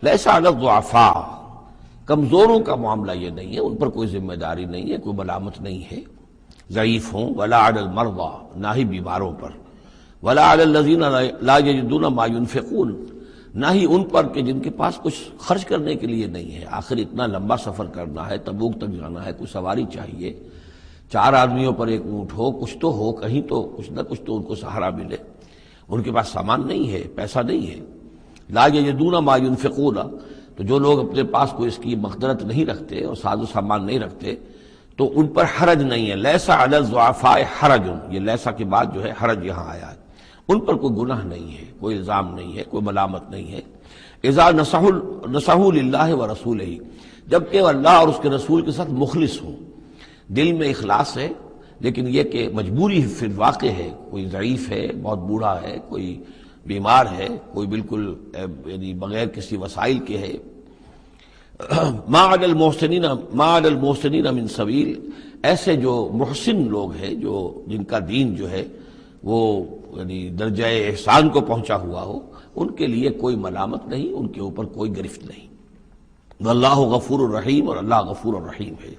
لیسا علی الضعفاء، کمزوروں کا معاملہ یہ نہیں ہے، ان پر کوئی ذمہ داری نہیں ہے، کوئی ملامت نہیں ہے ضعیف ہوں، ولا علی المرضى، نہ ہی بیماروں پر، ولا علی الذین لا یجدون ما ينفقون، نہ ہی ان پر کہ جن کے پاس کچھ خرچ کرنے کے لیے نہیں ہے۔ آخر اتنا لمبا سفر کرنا ہے، تبوک تک جانا ہے، کوئی سواری چاہیے، 4 آدمیوں پر ایک اونٹ ہو، کچھ تو ہو، کہیں تو کچھ نہ کچھ تو ان کو سہارا ملے۔ ان کے پاس سامان نہیں ہے، پیسہ نہیں ہے۔ لا یجدون ما ينفقون، تو جو لوگ اپنے پاس کوئی اس کی مقدرت نہیں رکھتے اور ساز و سامان نہیں رکھتے تو ان پر حرج نہیں ہے۔ لیسا علی الضعفاء حرج، یہ لیسا کے بعد جو ہے حرج یہاں آیا ہے، ان پر کوئی گناہ نہیں ہے، کوئی الزام نہیں ہے، کوئی ملامت نہیں ہے۔ اذا نصحوا للہ ورسولہ، جبکہ وہ اللہ اور اس کے رسول کے ساتھ مخلص ہوں، دل میں اخلاص ہے، لیکن یہ کہ مجبوری فی الواقع ہے، کوئی ضعیف ہے، بہت بوڑھا ہے، کوئی بیمار ہے، کوئی بالکل یعنی بغیر کسی وسائل کے ہے۔ ما علی المحسنین من سبیل، ایسے جو محسن لوگ ہیں، جو جن کا دین جو ہے وہ یعنی درجہ احسان کو پہنچا ہوا ہو، ان کے لیے کوئی ملامت نہیں، ان کے اوپر کوئی گرفت نہیں۔ واللہ غفور الرحیم، اور اللہ غفور الرحیم ہے۔